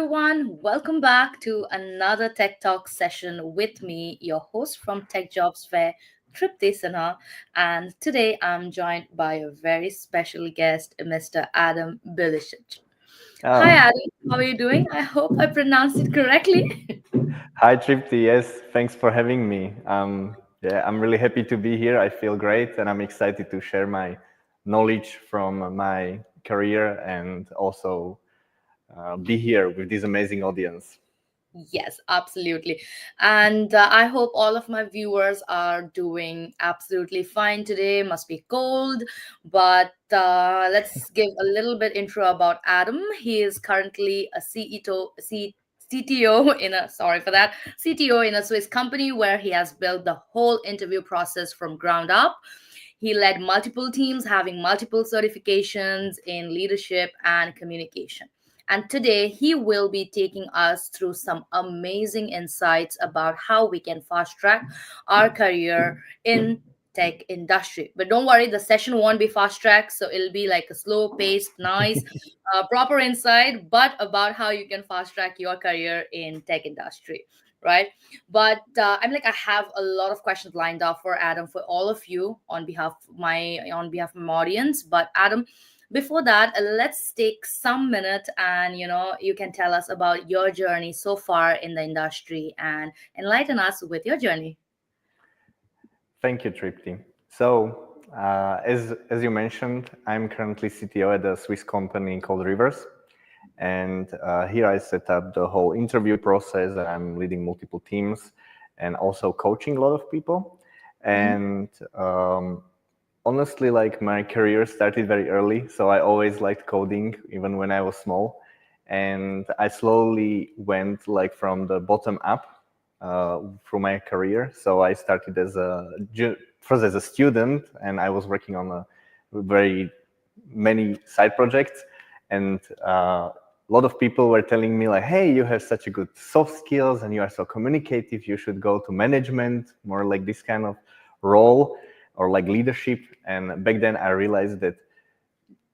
everyone. Welcome back to another Tech Talk session with me, your host from Tech Jobs Fair, Tripti Sinha. And today I'm joined by a very special guest, Mr. Adam Bilicic. Hi, Oh, Adam. How are you doing? I hope I pronounced it correctly. hi Tripti. Yes, thanks for having me. Yeah, I'm really happy to be here. I feel great, and I'm excited to share my knowledge from my career and also be here with this amazing audience. Yes, absolutely. And I hope all of my viewers are doing absolutely fine today. Must be cold, but let's give a little bit intro about Adam. He is currently a CTO in a sorry for that CTO in a Swiss company where he has built the whole interview process from ground up. He led multiple teams having multiple certifications in leadership and communication. And today he will be taking us through some amazing insights about how we can fast track our career in tech industry. But don't worry, the session won't be fast track, so it'll be like a slow paced, nice, proper insight, but about how you can fast track your career in tech industry, right? But I have a lot of questions lined up for Adam for all of you on behalf of my audience. But Adam, before that, let's take some minute and you can tell us about your journey so far in the industry and enlighten us with your journey. Thank you, Tripti. So, as you mentioned, I'm currently CTO at a Swiss company called Rivers. And here I set up the whole interview process, and I'm leading multiple teams and also coaching a lot of people. Mhm. And honestly, like my career started very early, so I always liked coding, even when I was small. And I slowly went like from the bottom up through my career. So I started first as a student, and I was working on a very many side projects, and a lot of people were telling me like, hey, you have such a good soft skills and you are so communicative, you should go to management, more like this kind of role or like leadership. And back then I realized that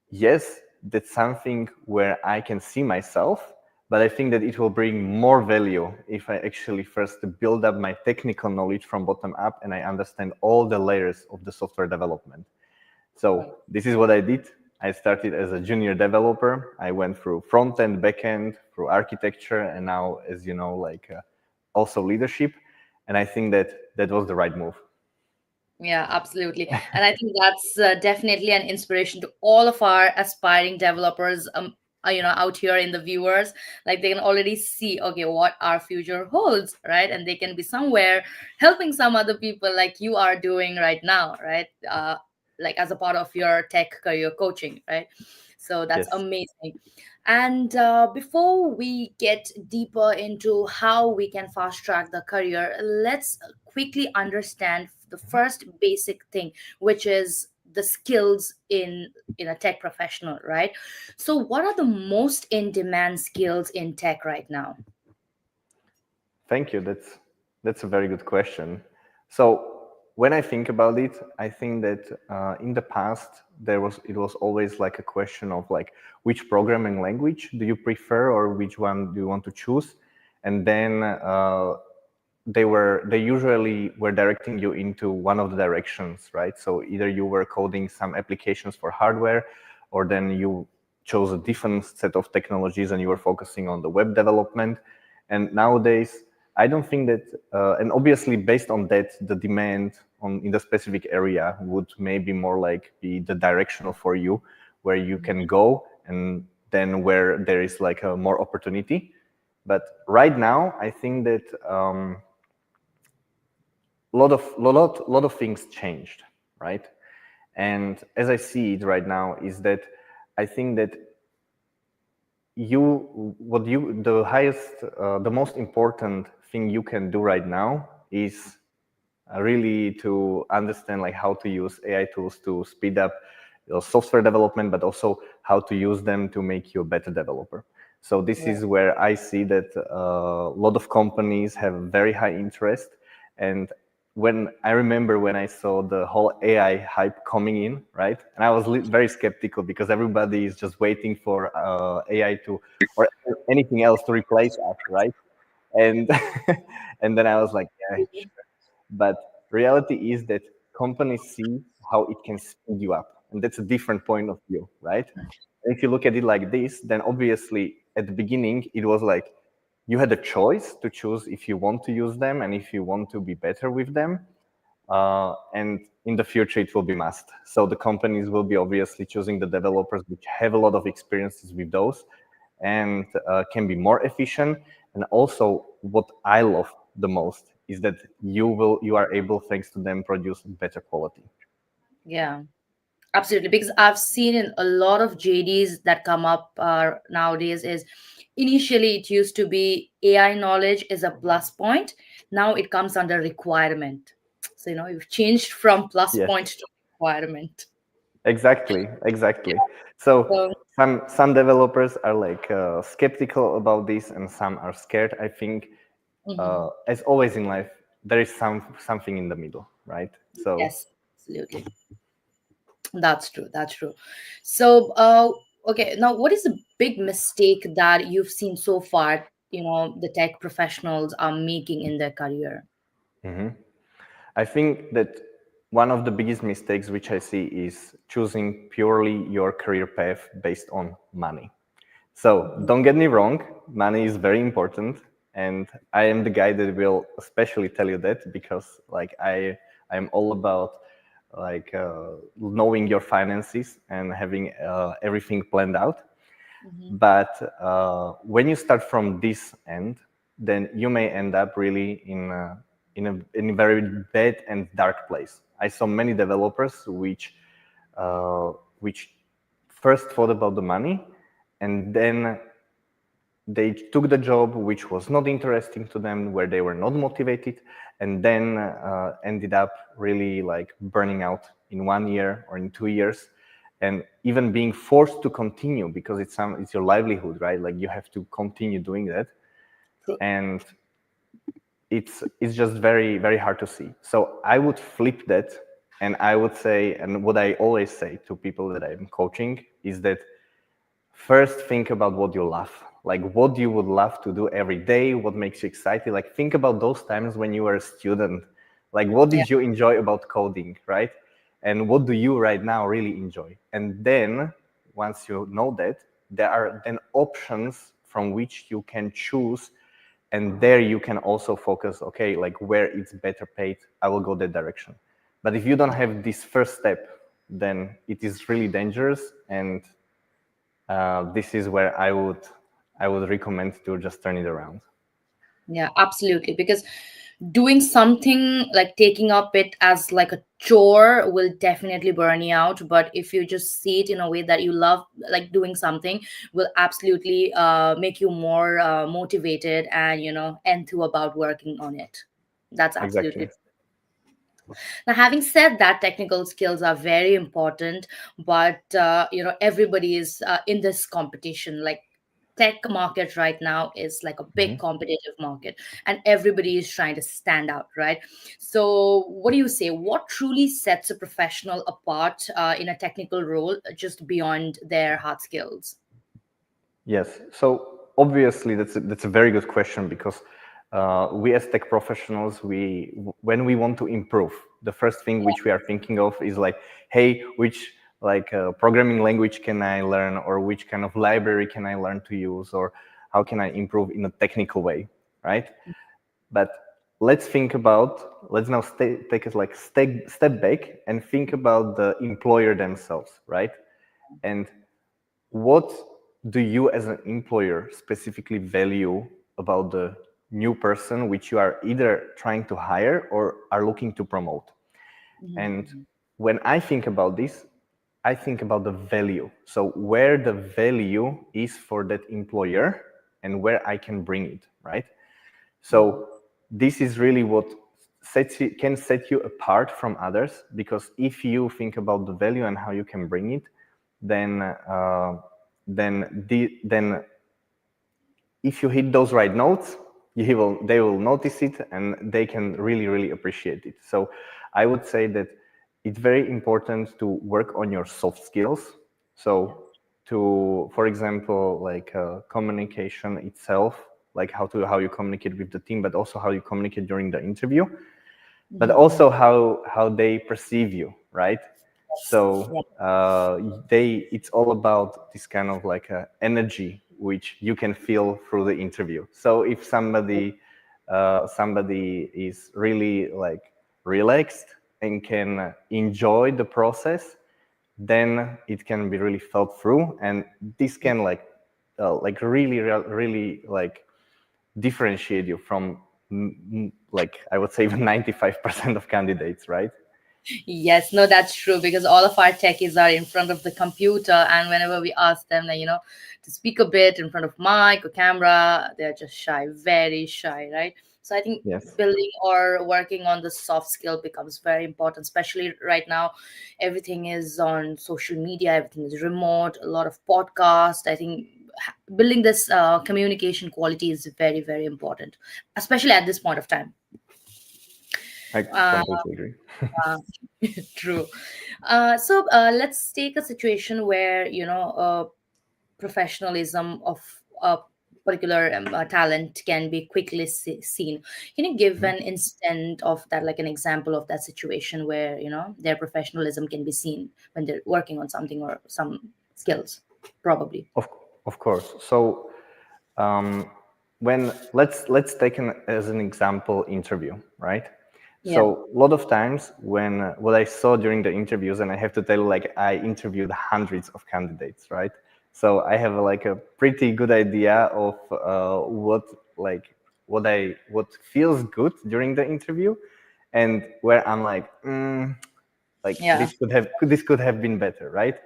yes, that's something where I can see myself, but I think that it will bring more value if I actually first build up my technical knowledge from bottom up and I understand all the layers of the software development. So this is what I did. I started as a junior developer. I went through front end, back end, through architecture, and now, as you know, like also leadership. And I think that that was the right move. Yeah, absolutely. And I think that's definitely an inspiration to all of our aspiring developers, out here in the viewers. Like they can already see, okay, what our future holds, right? And they can be somewhere helping some other people like you are doing right now, right? Like as a part of your tech career coaching, right? So that's Yes. amazing. And before we get deeper into how we can fast track the career, let's quickly understand the first basic thing, which is the skills in a tech professional, right? So what are the most in demand skills in tech right now? Thank you. That's a very good question. So when I think about it, I think that in the past it was always like a question of like which programming language do you prefer or which one do you want to choose, and then they usually were directing you into one of the directions, right? So either you were coding some applications for hardware, or then you chose a different set of technologies and you were focusing on the web development. And nowadays, I don't think that, and obviously based on that, the demand on in the specific area would maybe more like be the directional for you, where you can go, and then where there is like a more opportunity. But right now, I think that lot of things changed, right? And as I see it right now is that I think that the highest, the most important thing you can do right now is really to understand like how to use AI tools to speed up your software development, but also how to use them to make you a better developer. So this Right. is where I see that a lot of companies have very high interest, and when I remember when I saw the whole AI hype coming in, right? And I was very skeptical because everybody is just waiting for AI to or anything else to replace us, right? And and then I was like, yeah, sure. But reality is that companies see how it can speed you up, and that's a different point of view, right? And if you look at it like this, then obviously at the beginning it was like you had a choice to choose if you want to use them and if you want to be better with them. And in the future, it will be must. So the companies will be obviously choosing the developers which have a lot of experiences with those and can be more efficient. And also, what I love the most is that you are able, thanks to them, produce better quality. Yeah. Absolutely, because I've seen in a lot of JDs that come up nowadays is initially it used to be AI knowledge is a plus point. Now it comes under requirement. So you've changed from plus Yes, point to requirement. exactly. So So some developers are like skeptical about this, and some are scared. I think, mhm. as always in life, there is something in the middle, right? So Yes, absolutely, that's true. That's true. So okay, now what is the big mistake that you've seen so far? The tech professionals are making in their career. I think that one of the biggest mistakes which I see is choosing purely your career path based on money. So don't get me wrong, money is very important, and I am the guy that will especially tell you that because like I am all about like knowing your finances and having everything planned out. Mhm. But when you start from this end, then you may end up really in a very bad and dark place. I saw many developers uh, which first thought about the money, and then they took the job which was not interesting to them, where they were not motivated, and then ended up really like burning out in 1 year or in 2 years, and even being forced to continue because it's your livelihood, right? Like you have to continue doing that, True. and it's just very hard to see. So I would flip that, and I would say, and what I always say to people that I'm coaching is that first think about what you love, like what you would love to do every day, what makes you excited. Like think about those times when you were a student, like what Yeah. did you enjoy about coding, right? And what do you right now really enjoy? And then once you know that, there are then options from which you can choose, and there you can also focus, okay, like where it's better paid, I will go that direction. But if you don't have this first step, then it is really dangerous, and this is where I would recommend to just turn it around. Yeah, absolutely. Because doing something like taking up it as like a chore will definitely burn you out. But if you just see it in a way that you love, like doing something, will absolutely make you more motivated and enthused about working on it. That's absolutely. Exactly. Now, having said that, technical skills are very important, but everybody is in this competition. Like tech market right now is like a big competitive market, and everybody is trying to stand out, right? So, what do you say? What truly sets a professional apart in a technical role, just beyond their hard skills? Yes. So obviously that's a very good question because we as tech professionals, when we want to improve, the first thing which we are thinking of is like, hey, which like programming language can I learn, or which kind of library can I learn to use, or how can I improve in a technical way, right? But let's now take it like step back and think about the employer themselves, right? And what do you as an employer specifically value about the new person which you are either trying to hire or are looking to promote? And Mhm. when I think about this, I think about the value. So where the value is for that employer and where I can bring it, right? So this is really what can set you apart from others, because if you think about the value and how you can bring it, then then if you hit those right notes, they will notice it, and they can really, really appreciate it. So I would say that it's very important to work on your soft skills. So for example, like communication itself, like how you communicate with the team, but also how you communicate during the interview, but also how they perceive you, right? So it's all about this kind of like energy which you can feel through the interview. So if somebody is really like relaxed and can enjoy the process, then it can be really felt through, and this can really like differentiate you from like I would say even 95% of candidates, right? Yes, no, that's true because all of our techies are in front of the computer, and whenever we ask them, like, to speak a bit in front of mic or camera, they're just shy, very shy, right? So I think Yes. building or working on the soft skill becomes very important, especially right now. Everything is on social media, everything is remote, a lot of podcast. I think building this communication quality is very, very important, especially at this point of time. I Uh, completely agree. uh, True. So let's take a situation where professionalism of a particular talent can be quickly seen. Can you give Mhm. an instant of that, like an example of that situation where their professionalism can be seen when they're working on something or some skills, probably? Of of course. So um, when let's take as an example interview, right? Yeah. So a lot of times when what I saw during the interviews, and I have to tell you, like I interviewed hundreds of candidates, right? So I have like a pretty good idea of what feels good during the interview, and where I'm like Yeah. this could have been better, right?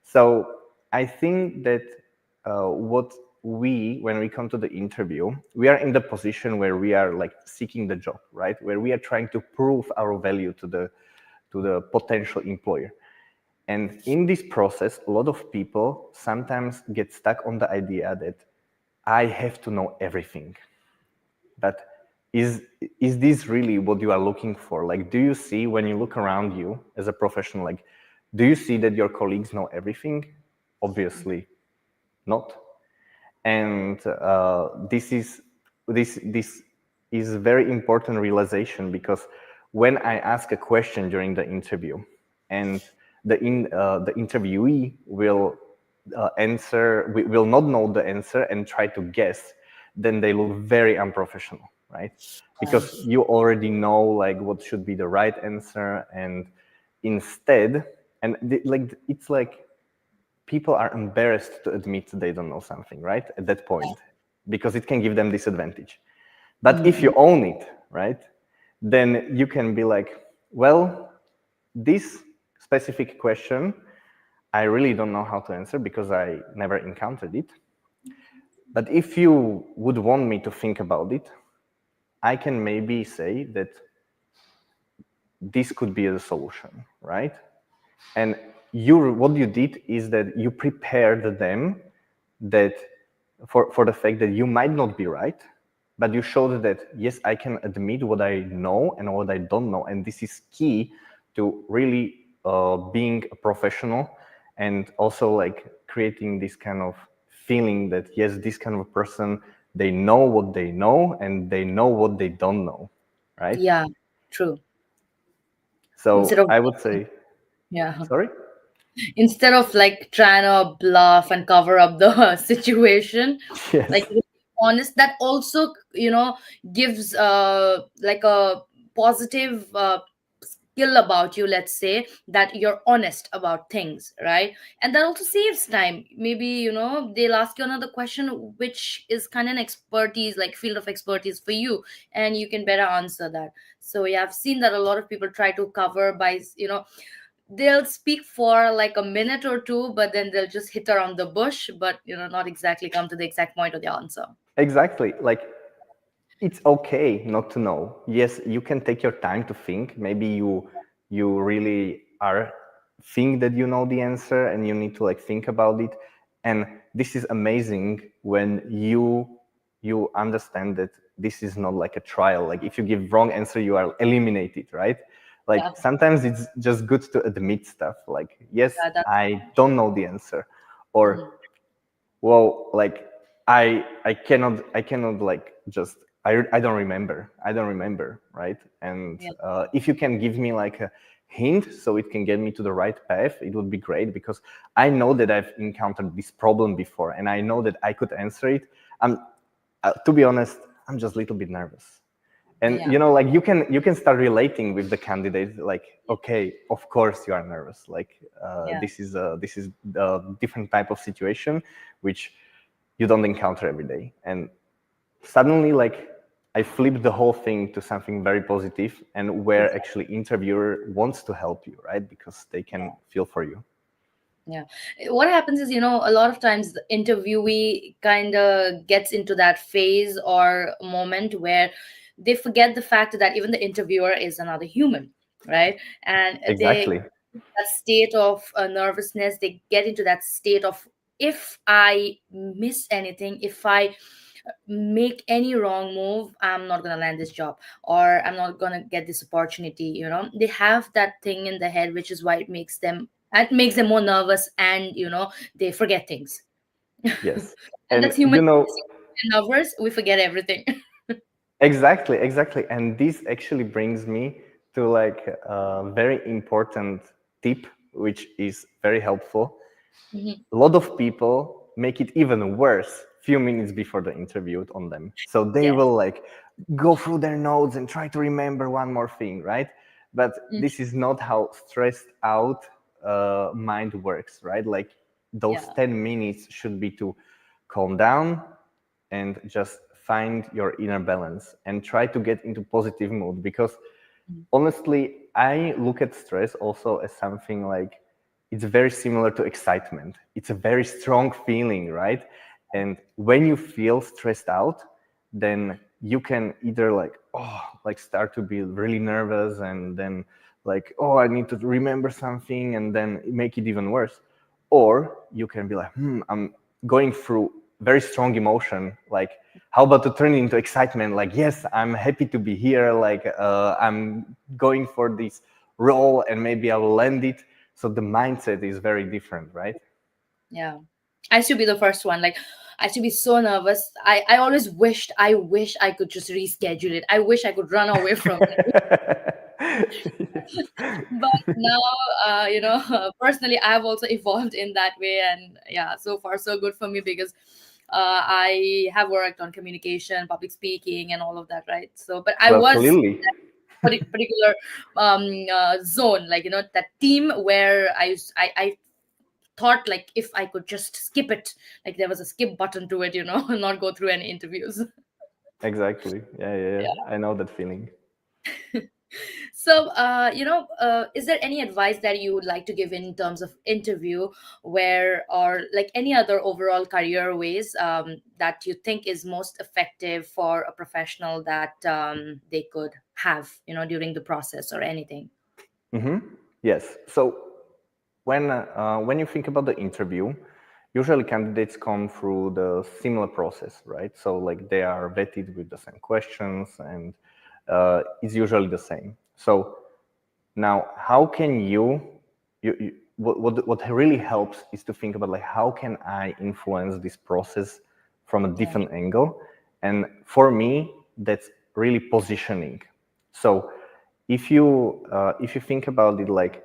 So I think that what when we come to the interview, we are in the position where we are like seeking the job, right? Where we are trying to prove our value to the potential employer. And in this process, a lot of people sometimes get stuck on the idea that I have to know everything. But is this really what you are looking for? Like, do you see, when you look around you as a professional, like, do you see that your colleagues know everything? Obviously not. And this is a very important realization, because when I ask a question during the interview, and the interviewee will will not know the answer and try to guess, then they look very unprofessional, right? Because you already know like what should be the right answer, and instead, and it's like people are embarrassed to admit they don't know something, right? At that point, because it can give them disadvantage. But if you own it, right, then you can be like, well, this specific question, I really don't know how to answer because I never encountered it. But if you would want me to think about it, I can maybe say that this could be a solution, right? And what you did is that you prepared them that for the fact that you might not be right, but you showed that yes, I can admit what I know and what I don't know, and this is key to really being a professional, and also like creating this kind of feeling that yes, this kind of person, they know what they know and they know what they don't know, right? Yeah. True. Instead So of I would say, yeah, sorry. instead of like trying to bluff and cover up the situation, like Yes. honest, that also gives like a positive skill about you, let's say, that you're honest about things, right? And that also saves time. Maybe they'll ask you another question which is kind of an expertise, like field of expertise for you, and you can better answer that. So yeah, I've seen that a lot of people try to cover by they'll speak for like a minute or two, but then they'll just hit around the bush, but not exactly come to the exact point of the answer. Exactly. Like, it's okay not to know. Yes, you can take your time to think. Maybe you really are think that you know the answer and you need to like think about it. And this is amazing when you understand that this is not like a trial. Like if you give wrong answer, you are eliminated, right? Like Yeah. sometimes it's just good to admit stuff like, yes, Yeah, that's I don't know the answer, or mhm. well, like I cannot like just I don't remember, right? And Yeah. if you can give me like a hint so it can get me to the right path, it would be great, because I know that I've encountered this problem before and I know that I could answer it. I'm To be honest, I'm just a little bit nervous. And Yeah. like you can start relating with the candidate, like, okay, of course you are nervous, like Yeah. this is a different type of situation which you don't encounter every day. And suddenly, like, I flipped the whole thing to something very positive, and where Exactly. actually interviewer wants to help you, right? Because they can feel for you. Yeah. What happens is, a lot of times the interviewee kind of gets into that phase or moment where they forget the fact that even the interviewer is another human, right? And they, Exactly. that state of nervousness, they get into that state of, if I miss anything, if I make any wrong move, I'm not going to land this job, or I'm not going to get this opportunity. They have that thing in the head, which is why it makes them more nervous, and they forget things. Yes. And And that's human. We're nervous, we forget everything. exactly. And this actually brings me to like a very important tip, which is very helpful. Mhm. A lot of people make it even worse few minutes before the interview on them. So they Yes. will like go through their notes and try to remember one more thing, right? But Mhm. this is not how stressed out mind works, right? Like those Yeah. 10 minutes should be to calm down and just find your inner balance and try to get into positive mood. Because Mhm. honestly, I look at stress also as something like, it's very similar to excitement. It's a very strong feeling, right? And when you feel stressed out, then you can either like, like start to be really nervous, and then like, I need to remember something, and then make it even worse. Or you can be like, I'm going through very strong emotion, like, how about to turn it into excitement, like, yes, I'm happy to be here, like I'm going for this role and maybe I will land it. So the mindset is very different, right? Yeah. I used to be the first one. Like, I used to be so nervous. I always wish I could just reschedule it. I wish I could run away from it. But now, personally, I have also evolved in that way. And yeah, so far, so good for me, because I have worked on communication, public speaking, and all of that, right? So, but I Well, was clearly. particular zone, like, that team where I thought, like, if I could just skip it, like there was a skip button to it, and not go through any interviews. Exactly. Yeah. Yeah. I know that feeling. So, is there any advice that you would like to give in terms of interview, where, or like any other overall career ways that you think is most effective for a professional that they could have, during the process or anything? Hmm. Yes. So when you think about the interview, usually candidates come through the similar process, right? So like they are vetted with the same questions, and it's usually the same. So now, how can what really helps is to think about like, how can I influence this process from a Yeah. different angle? And for me, that's really positioning. So if you think about it, like,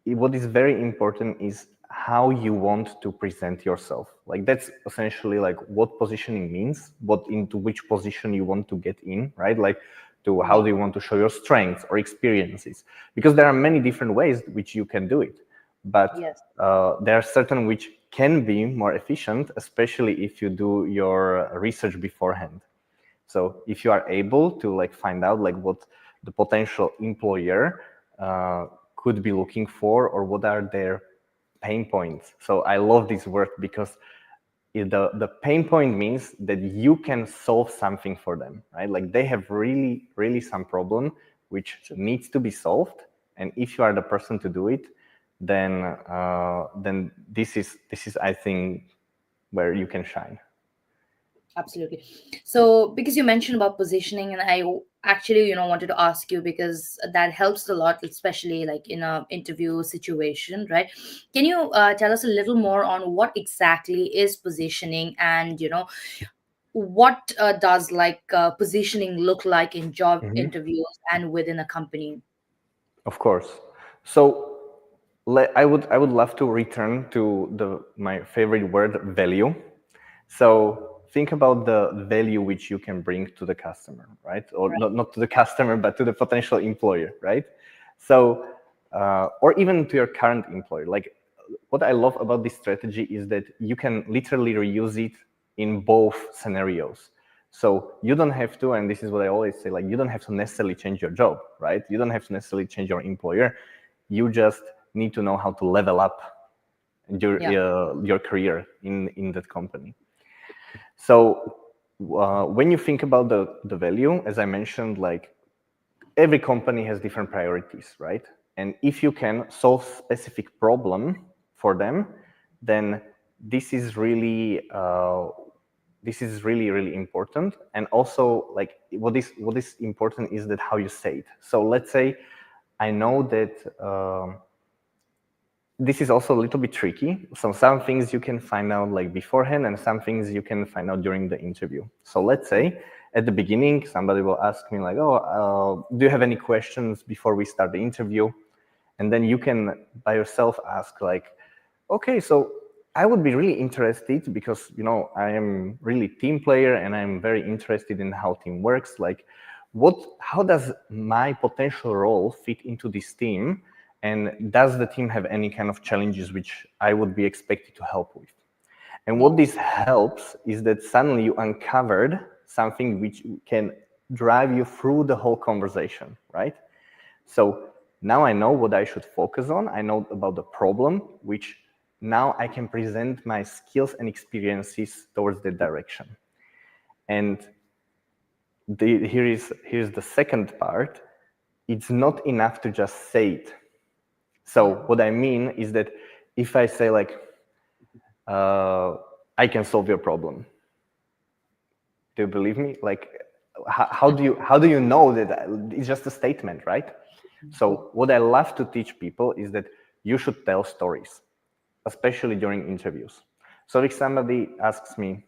what is very important is how you want to present yourself. Like that's essentially like what positioning means, what into which position you want to get in, right? Like to how Yeah. do you want to show your strengths or experiences, because there are many different ways which you can do it. But Yes. there are certain which can be more efficient, especially if you do your research beforehand. So if you are able to like find out like what the potential employer could be looking for, or what are their pain points. So I love this word, because the pain point means that you can solve something for them, right? Like they have really some problem which True. needs to be solved, and if you are the person to do it, then this is I think where you can shine. Absolutely. So, because you mentioned about positioning, and actually, wanted to ask you because that helps a lot, especially like in a interview situation, right? Can you tell us a little more on what exactly is positioning, and what does like positioning look like in job Mhm. interviews and within a company? Of course. So I would love to return to the my favorite word, value. So think about the value which you can bring to the customer, right? Or Right. not to the customer, but to the potential employer, right? So, or even to your current employer. Like, what I love about this strategy is that you can literally reuse it in both scenarios. So you don't have to, and this is what I always say, like you don't have to necessarily change your job, right? You don't have to necessarily change your employer. You just need to know how to level up Yeah. your career in that company. So when you think about the value, as I mentioned, like every company has different priorities, right? And if you can solve specific problem for them, then this is really really important. And also, like what is important is that how you say it. So let's say I know that. This is also a little bit tricky. So some things you can find out like beforehand, and some things you can find out during the interview. So let's say at the beginning, somebody will ask me like, "Oh, do you have any questions before we start the interview?" And then you can by yourself ask like, "Okay, so I would be really interested because I am really team player and I'm very interested in how team works. Like, how does my potential role fit into this team? And does the team have any kind of challenges which I would be expected to help with?" And what this helps is that suddenly you uncovered something which can drive you through the whole conversation, right? So now I know what I should focus on. I know about the problem, which now I can present my skills and experiences towards that direction. And here's the second part. It's not enough to just say it. Yeah. So what I mean is that if I say like, I can solve your problem, do you believe me? Like, how do you know that it's just a statement, right? True. So what I love to teach people is that you should tell stories, especially during interviews. So if somebody asks me,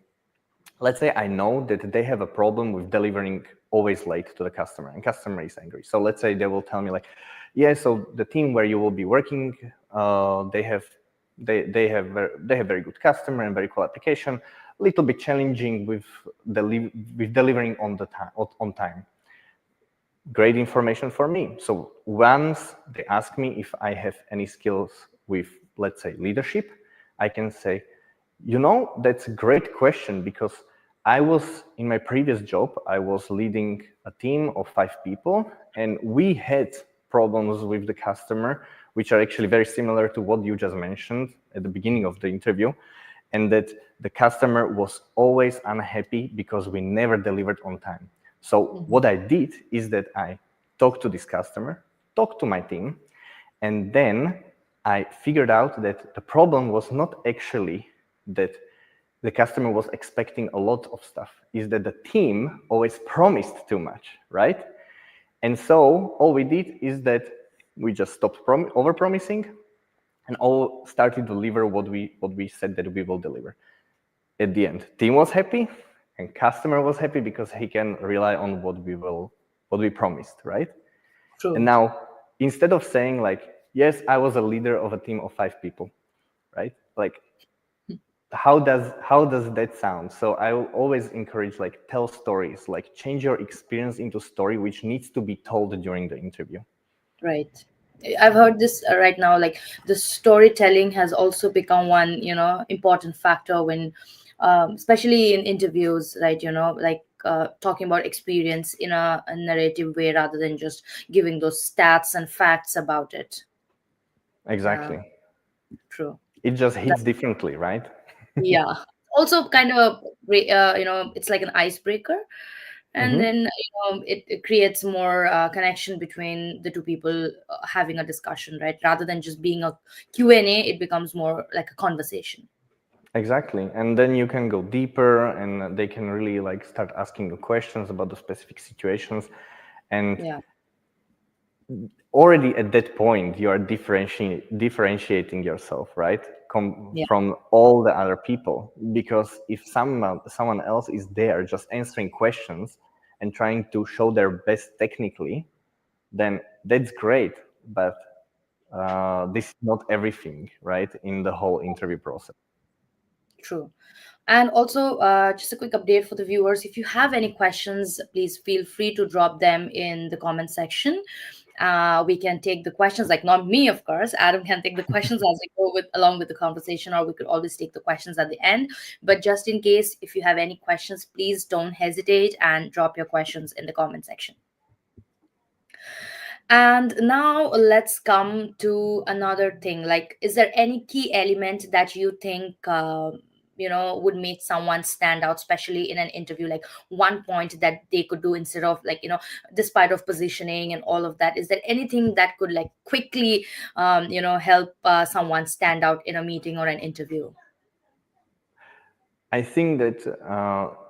let's say I know that they have a problem with delivering always late to the customer, and customer is angry. So let's say they will tell me like, yeah, so the team where you will be working, they have very good customer and very cool application. A little bit challenging with delivering on time. Great information for me. So once they ask me if I have any skills with, let's say, leadership, I can say, that's a great question because I was in my previous job, I was leading a team of 5 people, and we had problems with the customer, which are actually very similar to what you just mentioned at the beginning of the interview, and that the customer was always unhappy because we never delivered on time. So what I did is that I talked to this customer, talked to my team, and then I figured out that the problem was not actually that the customer was expecting a lot of stuff, is that the team always promised too much, right? And so all we did is that we just stopped over-promising and all started to deliver what we said that we will deliver. At the end, team was happy and customer was happy because he can rely on what we promised, right? And True. now, instead of saying like, yes, I was a leader of a team of 5 people, right? Like, how does that sound? So I will always encourage like tell stories, like change your experience into story which needs to be told during the interview. Right. I've heard this right now, like the storytelling has also become one, important factor when, especially in interviews, right? Like talking about experience in a narrative way rather than just giving those stats and facts about it. Yeah, Exactly. true. It just That, hits differently, right? yeah. Also, kind of, it's like an icebreaker, and Mm-hmm. then it creates more connection between the two people having a discussion, right? Rather than just being a Q&A, it becomes more like a conversation. Exactly. And then you can go deeper and they can really like start asking you questions about the specific situations. And Yeah. already at that point, you are differentiating yourself, right? Yeah. From all the other people. Because if someone else is there just answering questions and trying to show their best technically, then that's great. But this is not everything, right? In the whole interview process. True. And also, just a quick update for the viewers. If you have any questions, please feel free to drop them in the comment section. We can take the questions, like not me, of course. Adam can take the questions as we go with along with the conversation, or we could always take the questions at the end. But just in case, if you have any questions, please don't hesitate and drop your questions in the comment section. And now let's come to another thing. Like, is there any key element that you think, would make someone stand out, especially in an interview? Like one point that they could do instead of like, despite of positioning and all of that. Is there anything that could like quickly, help someone stand out in a meeting or an interview? I think that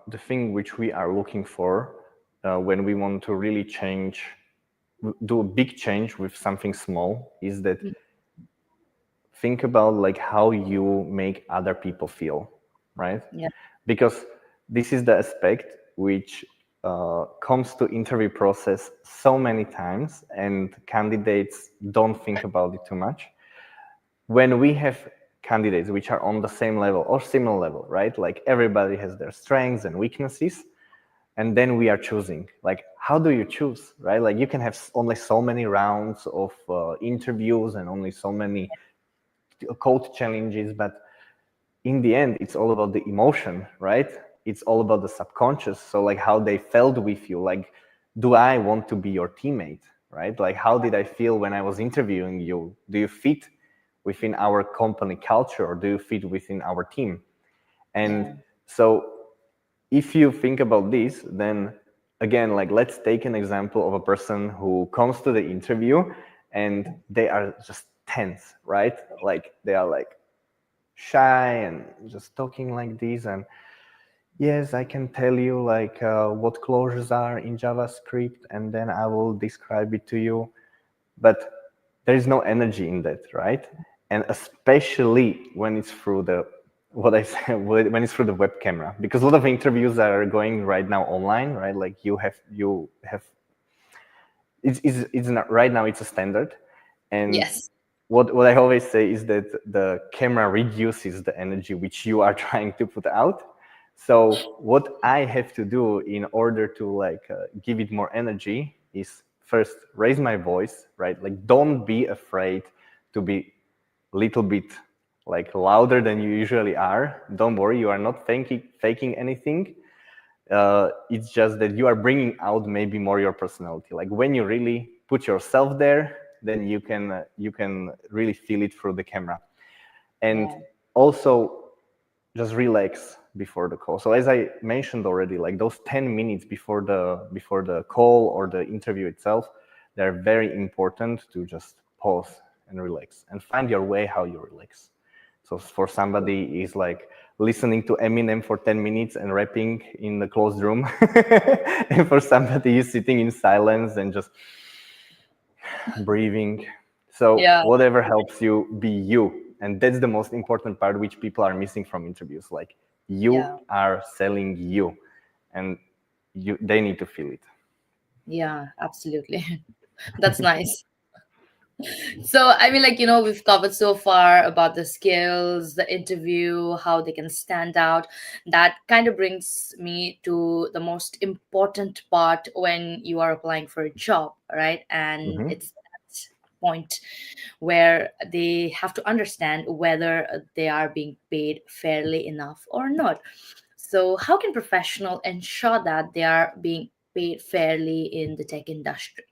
the thing which we are looking for when we want to really do a big change with something small is that think about like how you make other people feel, right? Yeah. Because this is the aspect which comes to interview process so many times and candidates don't think about it too much. When we have candidates which are on the same level or similar level, right? Like everybody has their strengths and weaknesses, and then we are choosing. Like, how do you choose, right? Like, you can have only so many rounds of interviews and only so many code challenges, but in the end, it's all about the emotion, right? It's all about the subconscious. So, like, how they felt with you. Like, do I want to be your teammate, right? Like, how did I feel when I was interviewing you? Do you fit within our company culture or do you fit within our team? And Yeah. so if you think about this, then again, like let's take an example of a person who comes to the interview and they are just tense, right? Like they are like shy and just talking like this. And yes, I can tell you like what closures are in JavaScript, and then I will describe it to you. But there is no energy in that, right? And especially when it's through the what I say when it's through the web camera, because a lot of interviews are going right now online, right? Like you have it's not right now, it's a standard. And Yes. what I always say is that the camera reduces the energy which you are trying to put out. So what I have to do in order to like give it more energy is first raise my voice, right? Like don't be afraid to be a little bit like louder than you usually are. Don't worry, you are not faking anything. It's just that you are bringing out maybe more your personality. Like when you really put yourself there, then you can really feel it through the camera. And Yeah. also just relax before the call. So as I mentioned already, like those 10 minutes before the call or the interview itself, they're very important to just pause and relax and find your way how you relax. So for somebody is like listening to Eminem for 10 minutes and rapping in the closed room. And for somebody is sitting in silence and just breathing. So Yeah. whatever helps you be you. And that's the most important part which people are missing from interviews. Like Yeah. you are selling you and they need to feel it. Yeah. Absolutely. That's nice. So, I mean, like, we've covered so far about the skills, the interview, how they can stand out. That kind of brings me to the most important part when you are applying for a job, right? And Mm-hmm. it's that point where they have to understand whether they are being paid fairly enough or not. So, how can professional ensure that they are being paid fairly in the tech industry?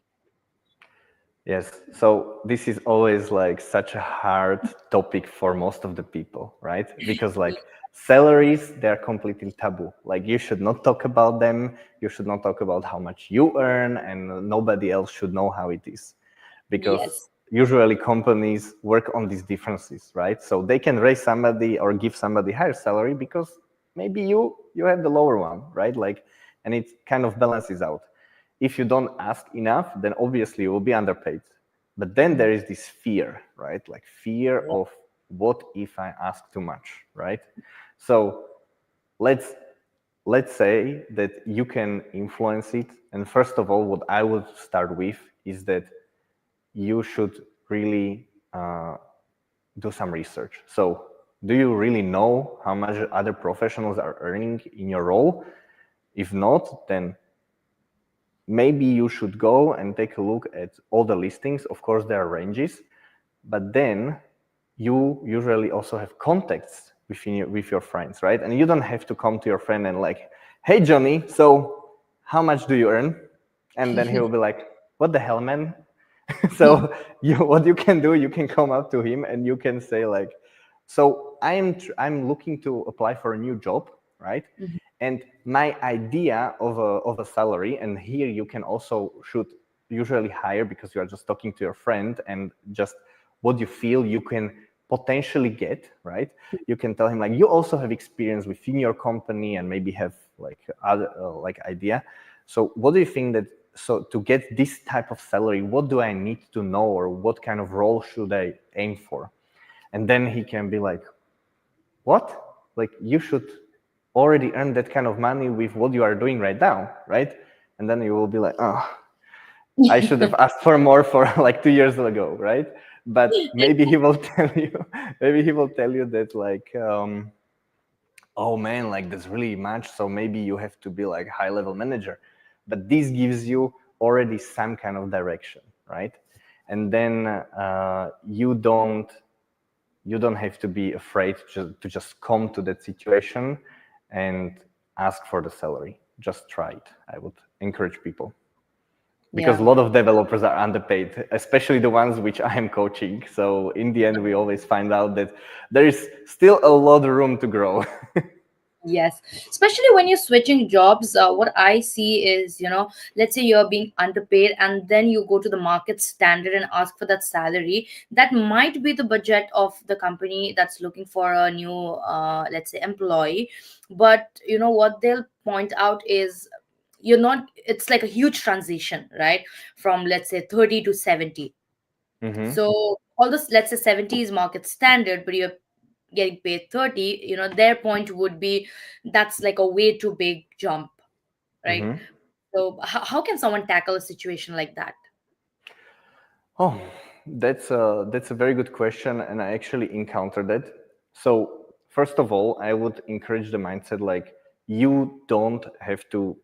Yes. So this is always like such a hard topic for most of the people, right? Because like salaries, they're completely taboo. Like you should not talk about them. You should not talk about how much you earn, and nobody else should know how it is. Because Yes. usually companies work on these differences, right? So they can raise somebody or give somebody higher salary because maybe you have the lower one, right? Like, and it kind of balances out. If you don't ask enough, then obviously you will be underpaid. But then there is this fear, right? Like fear of what if I ask too much, right? So let's say that you can influence it. And first of all, what I would start with is that you should really do some research. So do you really know how much other professionals are earning in your role? If not, then maybe you should go and take a look at all the listings. Of course, there are ranges, but then you usually also have contacts with your friends, right? And you don't have to come to your friend and like, hey, Johnny, so how much do you earn? And then he will be like, what the hell, man? So what you can do, you can come up to him and you can say like, so I'm looking to apply for a new job, right? And my idea of a salary, and here you can also should usually hire because you are just talking to your friend and just what you feel you can potentially get, right? You can tell him like you also have experience within your company and maybe have like other like idea. So what do you think that, so to get this type of salary, what do I need to know or what kind of role should I aim for? And then he can be like, what? Like you should already earn that kind of money with what you are doing right now, right? And then you will be like, oh, I should have asked for more for like 2 years ago, right? But maybe he will tell you, maybe he will tell you that like, oh man, like that's really much. So maybe you have to be like high level manager. But this gives you already some kind of direction, right? And then you don't have to be afraid to just come to that situation and ask for the salary. Just try it. I would encourage people. Because a lot of developers are underpaid, especially the ones which I am coaching. So in the end, we always find out that there is still a lot of room to grow. Yes, especially when you're switching jobs, what I see is, let's say you're being underpaid and then you go to the market standard and ask for that salary. That might be the budget of the company that's looking for a new, let's say, employee. But what they'll point out is you're not, it's like a huge transition, right? From, let's say, 30 to 70. So all this, let's say 70 is market standard, but you're getting paid 30, their point would be that's like a way too big jump, right? So how can someone tackle a situation like that? Oh, that's a very good question, and I actually encountered it. So first of all, I would encourage the mindset like you don't have to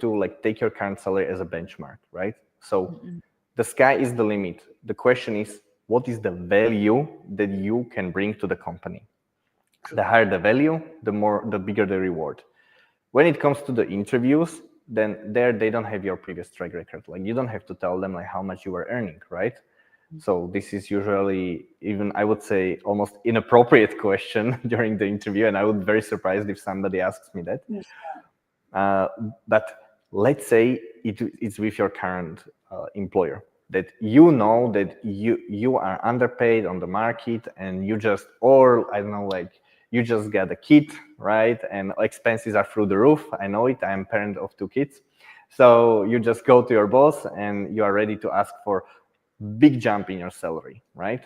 like take your current salary as a benchmark, right? So the sky is the limit. The question is, what is the value that you can bring to the company? The higher the value, the bigger the reward. When it comes to the interviews, then there they don't have your previous track record. Like you don't have to tell them like how much you were earning, right? So this is usually even, I would say, almost inappropriate question during the interview, and I would be very surprised if somebody asks me that. But let's say it's with your current employer, that you know that you are underpaid on the market, and you just, or I don't know, like you just got a kid, right? And expenses are through the roof. I know it. I'm a parent of 2 kids. So you just go to your boss and you are ready to ask for big jump in your salary, right?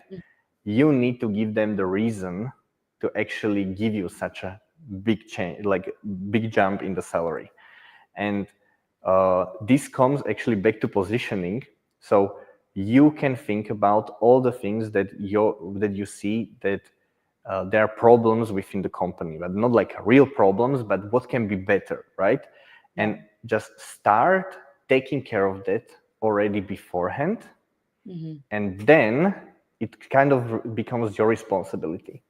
You need to give them the reason to actually give you such a big change, like big jump in the salary. And this comes actually back to positioning. So you can think about all the things that you see that there are problems within the company, but not like real problems, but what can be better, right? And just start taking care of that already beforehand. And then it kind of becomes your responsibility.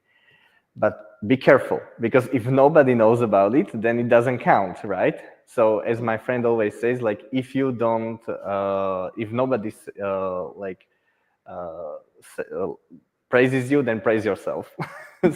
But be careful, because if nobody knows about it, then it doesn't count, right? So as my friend always says, like if you don't, if nobody praises you, then praise yourself.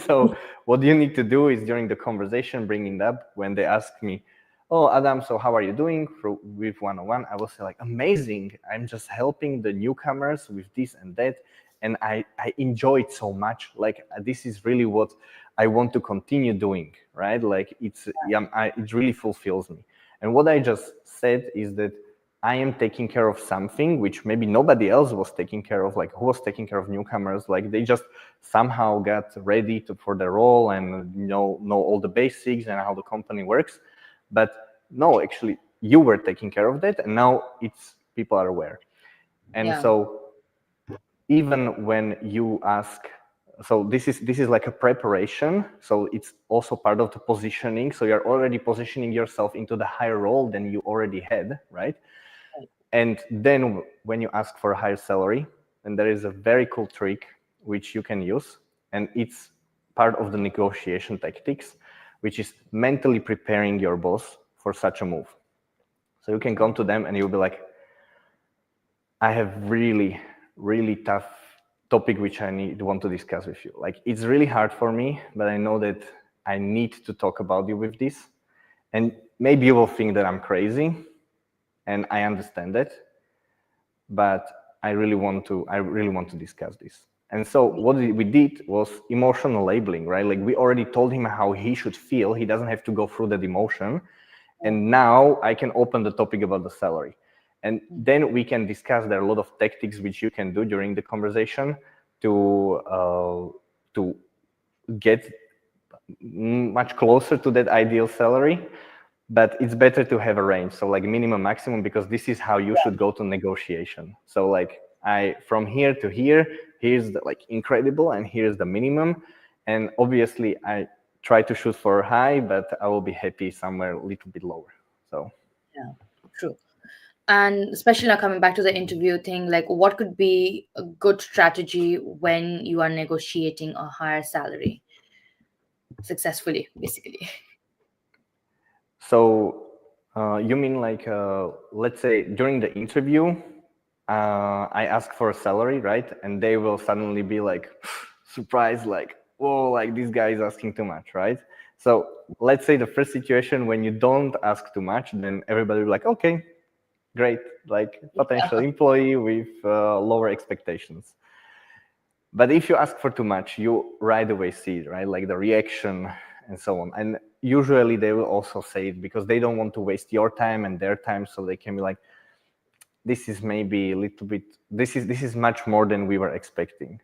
So what you need to do is during the conversation, bring it up when they ask me, oh Adam, so how are you doing with one-on-one? I will say like, amazing, I'm just helping the newcomers with this and that, and I enjoy it so much. Like this is really what I want to continue doing, right? Like it's yeah, it really fulfills me. And what I just said is that I am taking care of something which maybe nobody else was taking care of, like who was taking care of newcomers, like they just somehow got ready for the role and know all the basics and how the company works. But no, actually you were taking care of that, and now it's people are aware. And Yeah. so even when you ask, so this is like a preparation, so it's also part of the positioning, so you're already positioning yourself into the higher role than you already had, right? And then when you ask for a higher salary, then there is a very cool trick which you can use, and it's part of the negotiation tactics, which is mentally preparing your boss for such a move. So you can come to them and you'll be like, I have really, really tough topic which I want to discuss with you. Like it's really hard for me, but I know that I need to talk about you with this. And maybe you will think that I'm crazy, and I understand that, but I really want to discuss this. And so what we did was emotional labeling, right? Like we already told him how he should feel. He doesn't have to go through that emotion. And now I can open the topic about the salary. And then we can discuss. There are a lot of tactics which you can do during the conversation to get much closer to that ideal salary. But it's better to have a range, so like minimum, maximum, because this is how you should go to negotiation. So like from here to here, here's the like incredible, and here's the minimum. And obviously I try to shoot for high, but I will be happy somewhere a little bit lower. So Yeah, true. And especially now coming back to the interview thing, like what could be a good strategy when you are negotiating a higher salary successfully, basically? So you mean like, let's say during the interview, I ask for a salary, right? And they will suddenly be like surprised, like, whoa, like this guy is asking too much, right? So let's say the first situation when you don't ask too much, then everybody will be like, okay, great, like potential employee with lower expectations. But if you ask for too much, you right away see it, right? Like the reaction and so on. And usually they will also say it because they don't want to waste your time and their time. So they can be like, this is maybe a little bit, this is much more than we were expecting.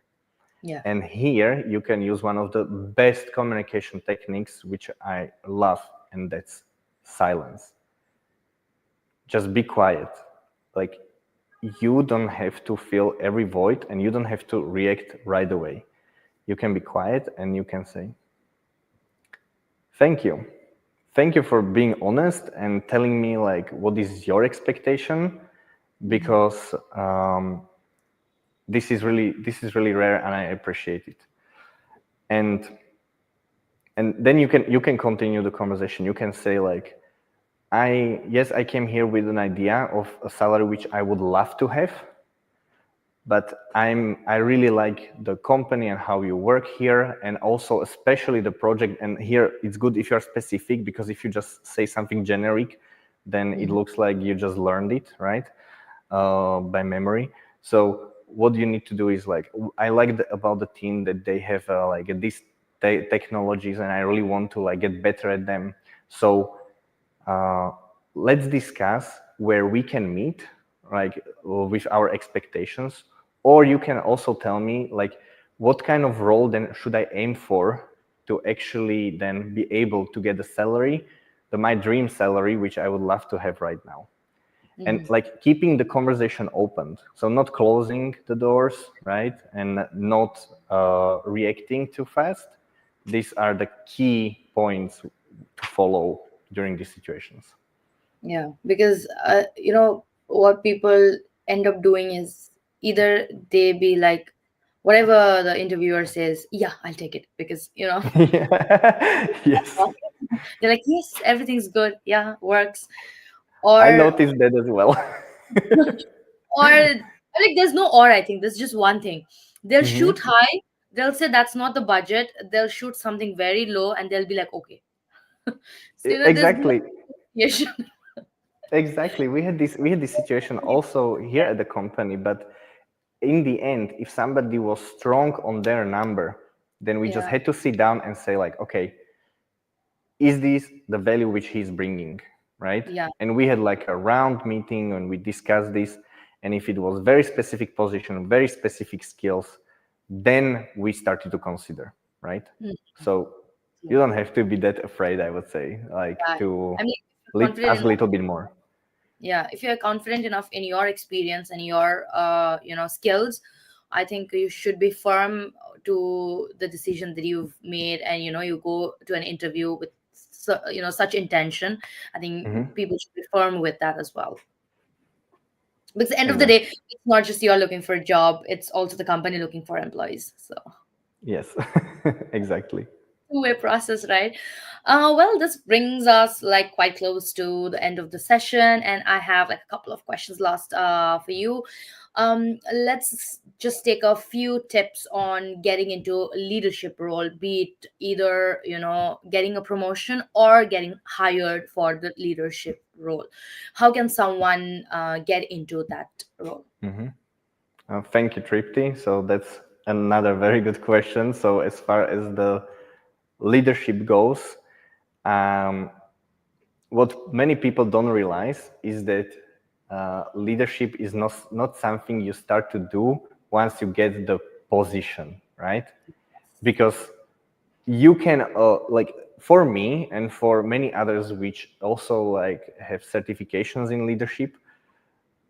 Yeah. And here you can use one of the best communication techniques, which I love, and that's silence. Just be quiet. Like you don't have to fill every void, and you don't have to react right away. You can be quiet and you can say, thank you. Thank you for being honest and telling me like what is your expectation, because this is really rare and I appreciate it. And then you can continue the conversation. You can say like, I came here with an idea of a salary which I would love to have, but I really like the company and how you work here, and also especially the project. And here it's good if you're specific, because if you just say something generic, then it looks like you just learned it, right, by memory. So what you need to do is like, I like about the team that they have like these technologies, and I really want to like get better at them. So let's discuss where we can meet, like with our expectations. Or you can also tell me like, what kind of role then should I aim for to actually then be able to get the salary, my dream salary, which I would love to have right now. And like keeping the conversation open, so not closing the doors, right, and not reacting too fast. These are the key points to follow during these situations. Yeah, because what people end up doing is either they be like, whatever the interviewer says, yeah, I'll take it, because Yes, they're like, yes, everything's good, yeah, works. I Or noticed that as well. like there's no or, I think there's just one thing. They'll shoot Mhm. high, they'll say that's not the budget, they'll shoot something very low, and they'll be like, okay. So there's no Exactly. situation. Exactly. We had this situation also here at the company, but in the end, if somebody was strong on their number, then we just Yeah, had to sit down and say like, okay, is this the value which he's bringing, right? yeah, And we had like a round meeting and we discussed this. And if it was very specific position, very specific skills, then we started to consider, right? mm, So you yeah. don't have to be that afraid, I would say, like to I mean, if you're confident ask a enough, little bit more. yeah, if you're confident enough in your experience and your skills, I think you should be firm to the decision that you've made, and you go to an interview with such intention. I think Hmm. people should be firm with that as well, because at the end of the day, Exactly. it's not just you're looking for a job, it's also the company looking for employees. So Yes, exactly. two-way process, right? Well, this brings us like quite close to the end of the session, and I have like a couple of questions last for you. Let's just take a few tips on getting into a leadership role, be it either getting a promotion or getting hired for the leadership role. How can someone get into that role? Hmm. Thank you, Tripti. So that's another very good question. So as far as the leadership goes, um, what many people don't realize is that leadership is not something you start to do once you get the position, right? Because you can like for me and for many others which also like have certifications in leadership,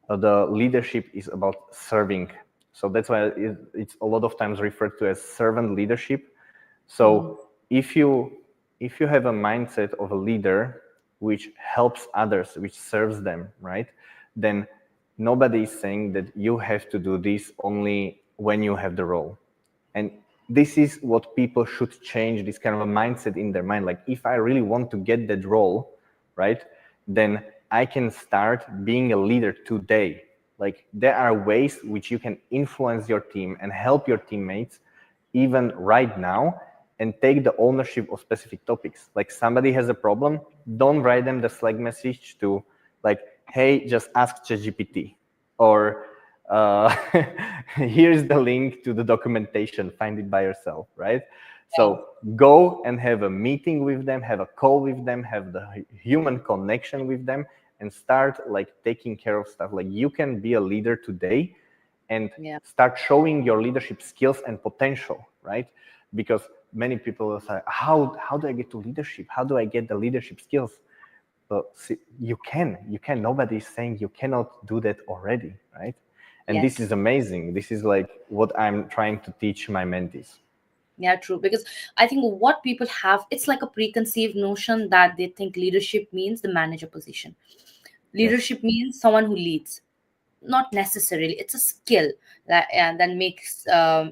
the leadership is about serving. So that's why it's a lot of times referred to as servant leadership. Mhm. So if you have a mindset of a leader which helps others, which serves them, right, then nobody is saying that you have to do this only when you have the role. And this is what people should change, this kind of a mindset in their mind. Like, if I really want to get that role, right, then I can start being a leader today. Like, there are ways which you can influence your team and help your teammates even right now, and take the ownership of specific topics. Like, somebody has a problem, don't write them the Slack message to like, hey, just ask ChatGPT, or uh, here's the link to the documentation, find it by yourself, right? Yeah. So go and have a meeting with them, have a call with them, have the human connection with them, and start like taking care of stuff. Like, you can be a leader today and Yeah. start showing your leadership skills and potential, right? Because many people will say, how do I get to leadership? How do I get the leadership skills? But see, you can. Nobody is saying you cannot do that already, right? And this is Yes. amazing. This is like what I'm trying to teach my mentees. Yeah, true. Because I think what people have, it's like a preconceived notion that they think leadership means the manager position. Yes. Leadership means someone who leads. Not necessarily. It's a skill that makes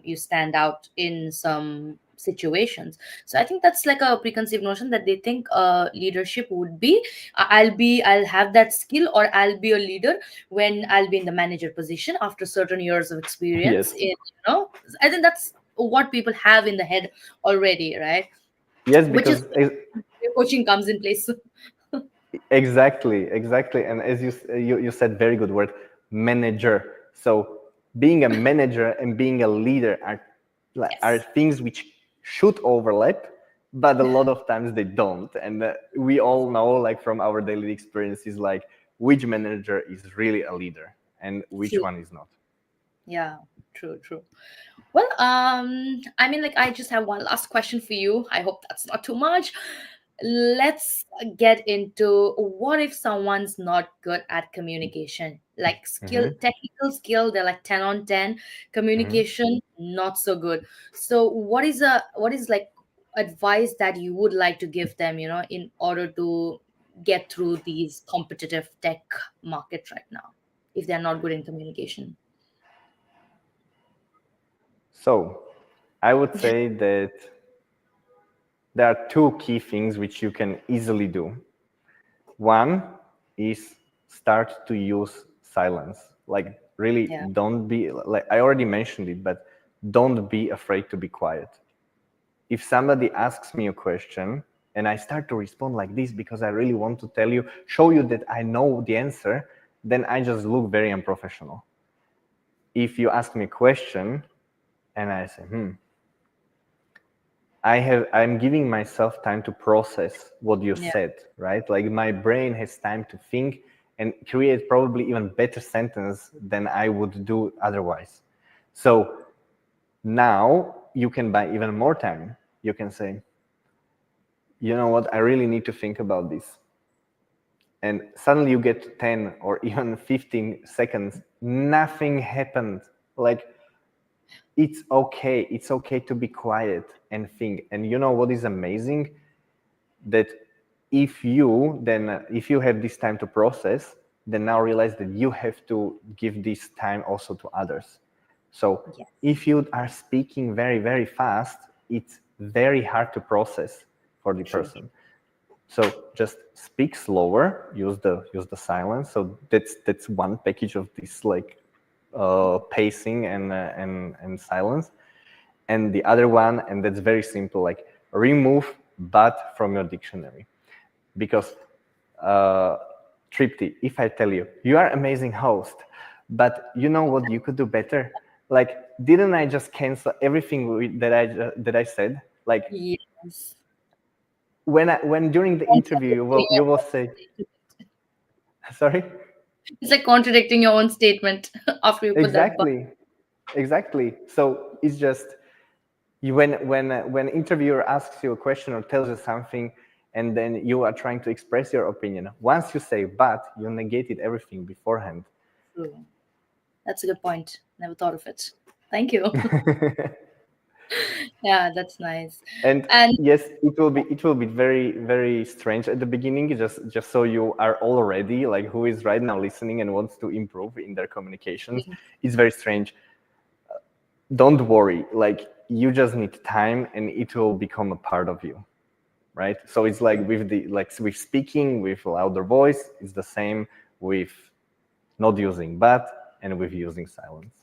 you stand out in some situations. So I think that's like a preconceived notion that they think leadership would be I'll have that skill, or I'll be a leader when I'll be in the manager position after certain years of experience Yes. in I think that's what people have in the head already, right? Yes, Which is because where coaching comes in place. exactly. And as you said, very good word, manager. So being a manager and being a leader are Yes. things which should overlap, but a lot of times they don't. And we all know, like from our daily experiences, like which manager is really a leader and which True. one is not. Yeah, true, true. Well, I mean, like, I just have one last question for you. I hope that's not too much. Let's get into what if someone's not good at communication? Like, Hmm. technical skill, they're like 10 on 10, Hmm. communication, not so good. So, what is like advice that you would like to give them, in order to get through these competitive tech markets right now, if they're not good in communication? So I would say that there are two key things which you can easily do. One is start to use silence. Like, really, Yeah. don't be like, I already mentioned it, but don't be afraid to be quiet. If somebody asks me a question, and I start to respond like this because I really want to tell you, show you that I know the answer, then I just look very unprofessional. If you ask me a question and I say, I'm giving myself time to process what you said, right? Like my brain has time to think and create probably even better sentence than I would do otherwise. So now you can buy even more time. You can say, you know what, I really need to think about this. And suddenly you get 10 or even 15 seconds, nothing happened. Like, it's okay. It's okay to be quiet and think. And you know what is amazing? That if you have this time to process, then now realize that you have to give this time also to others. So if you are speaking very, very fast, it's very hard to process for the person. So just speak slower, use the silence. So that's one package of this, like pacing and silence. And the other one, and that's very simple, like remove but from your dictionary. Because Tripti, if I tell you, you are amazing host, but you know what you could do better? Like, didn't I just cancel everything that I said? Like, Yes. when during the interview you will say, sorry? It's like contradicting your own statement after you put that. Exactly. So it's just when interviewer asks you a question or tells you something, and then you are trying to express your opinion. Once you say "but," you negated everything beforehand. True. That's a good point. Never thought of it. Thank you. Yeah, that's nice. And And yes, it will be very, very strange at the beginning, just so you are all ready, like who is right now listening and wants to improve in their communications. It's very strange. Don't worry, like you just need time and it will become a part of you, right? So it's like with speaking with louder voice, it's the same with not using but and with using silence.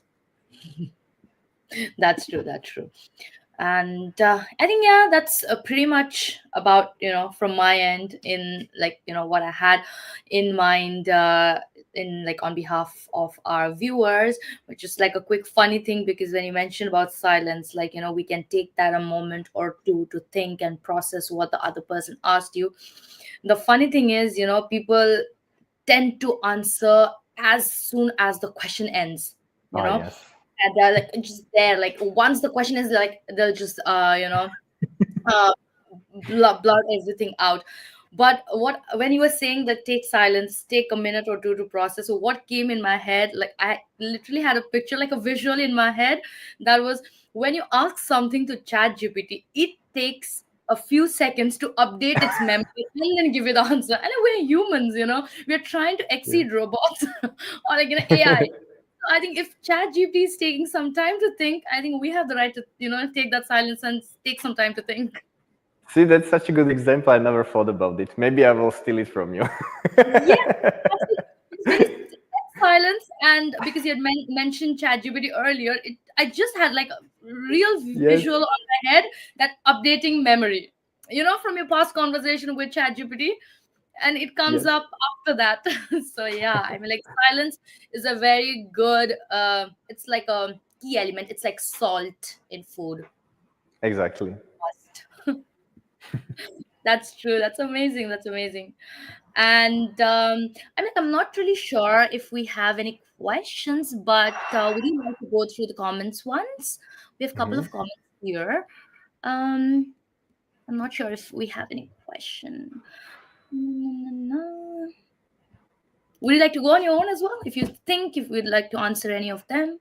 that's true. That's true. And I think, yeah, that's pretty much about, from my end, in like, what I had in mind, in like on behalf of our viewers, which is like a quick funny thing, because when you mentioned about silence, like, we can take that a moment or two to think and process what the other person asked you. The funny thing is, people tend to answer as soon as the question ends, you Ah, know yes. and they're like just there, like once the question is, like they'll just uh blurt everything out. But what when you were saying that take silence, take a minute or two to process, so what came in my head, like I literally had a picture, like a visual in my head, that was when you ask something to Chat GPT, it takes a few seconds to update its memory and then give you the answer. And we're humans, we're trying to Yeah. exceed robots or like AI. I think if ChatGPT is taking some time to think, I think we have the right to, take that silence and take some time to think. See, that's such a good example. I never thought about it. Maybe I will steal it from you. Yeah, absolutely. Because when you said silence, and because you had mentioned ChatGPT earlier, I just had like a real Yes. visual on my head, that updating memory, from your past conversation with ChatGPT, and it comes Yes. up after that. So yeah, I mean, like silence is a very good. It's like a key element. It's like salt in food. Exactly. Must. That's true. That's amazing. That's amazing. And I mean, I'm not really sure if we have any questions, but would you like to go through the comments once? We have a couple of comments here. Um, I'm not sure if we have any question. Would you like to go on your own as well? If you'd like to answer any of them.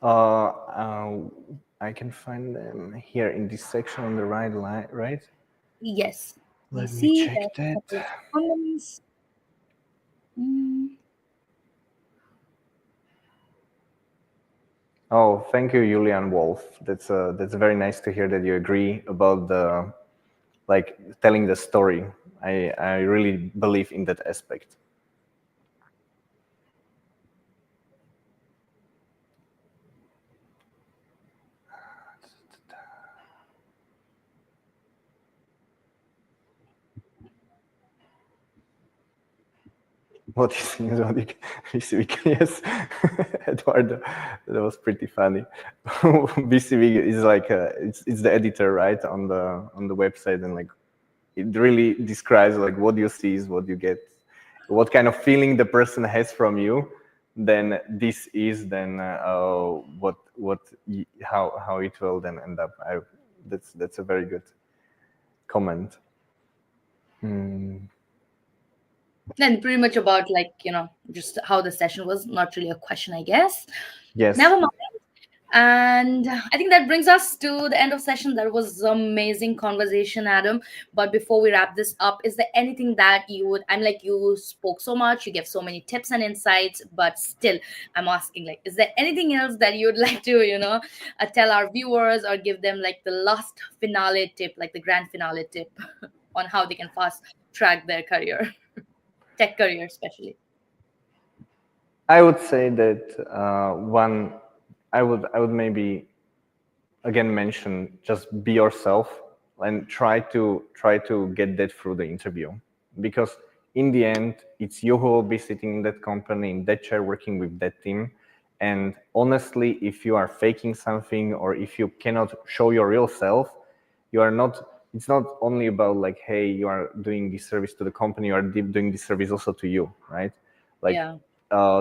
Uh, uh, I can find them here in this section on the right line, right? Yes, I Let me see there check are a that. couple of comments. Mm, Oh, thank you, Julian Wolf. That's very nice to hear that you agree about the like telling the story. I really believe in that aspect. What is zodiac? Yes, Eduardo, that was pretty funny. BCV is like it's the editor, right, on the website, and like it really describes like what you see is what you get, what kind of feeling the person has from you. Then this is then how it will then end up. That's a very good comment. Then pretty much about like, just how the session was. Not really a question, I guess. Yes. Never mind. And I think that brings us to the end of session. That was amazing conversation, Adam. But before we wrap this up, is there anything that I'm like, you spoke so much, you gave so many tips and insights, but still I'm asking, like, is there anything else that you'd like to, tell our viewers or give them like the last finale tip, like the grand finale tip on how they can fast track their career, tech career especially? I would say that I would maybe again mention just be yourself and try to get that through the interview, because in the end it's you who will be sitting in that company, in that chair, working with that team. And honestly, if you are faking something or if you cannot show your real self, you are not, it's not only about like, hey, you are doing this service to the company, you are doing this service also to you, right? Like, Yeah.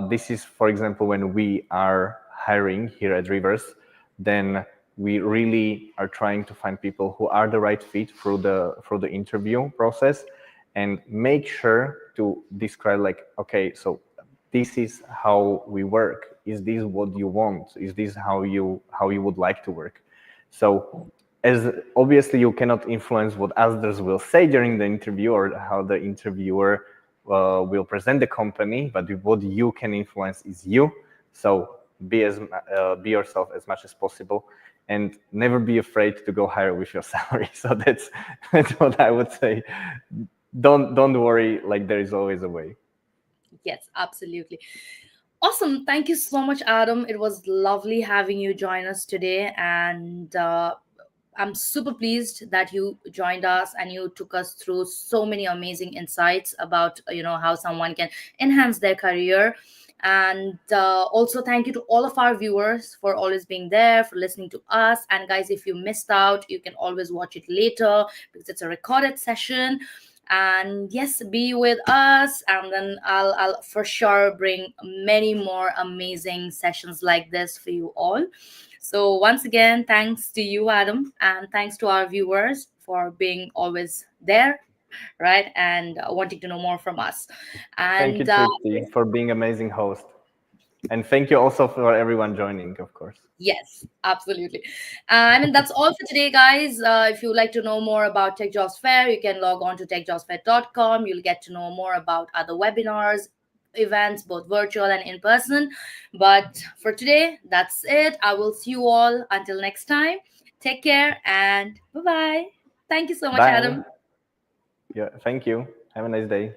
This is, for example, when we are hiring here at Rivers, then we really are trying to find people who are the right fit through the interview process, and make sure to describe like, okay, so this is how we work. Is this what you want? Is this how you would like to work? So, as obviously you cannot influence what others will say during the interview or how the interviewer will present the company, but what you can influence is you. So be yourself as much as possible, and never be afraid to go higher with your salary. So that's what I would say. Don't worry, like there is always a way. Yes, absolutely. Awesome. Thank you so much, Adam. It was lovely having you join us today. And I'm super pleased that you joined us and you took us through so many amazing insights about, how someone can enhance their career. And also, thank you to all of our viewers for always being there, for listening to us. And guys, if you missed out, you can always watch it later because it's a recorded session. And yes, be with us, and then I'll for sure bring many more amazing sessions like this for you all. So once again, thanks to you, Adam, and thanks to our viewers for being always there, right, and wanting to know more from us. Thank you, And Tripti, for being amazing host. And thank you also for everyone joining, of course. yes, absolutely. That's all for today, guys. If you would like to know more about Tech Jobs Fair, you can log on to techjobsfair.com. You'll get to know more about other webinars, events, both virtual and in person. But for today, that's it. I will see you all until next time. Take care and bye-bye. Thank you so much, Bye. Adam. Yeah, thank you. Have a nice day.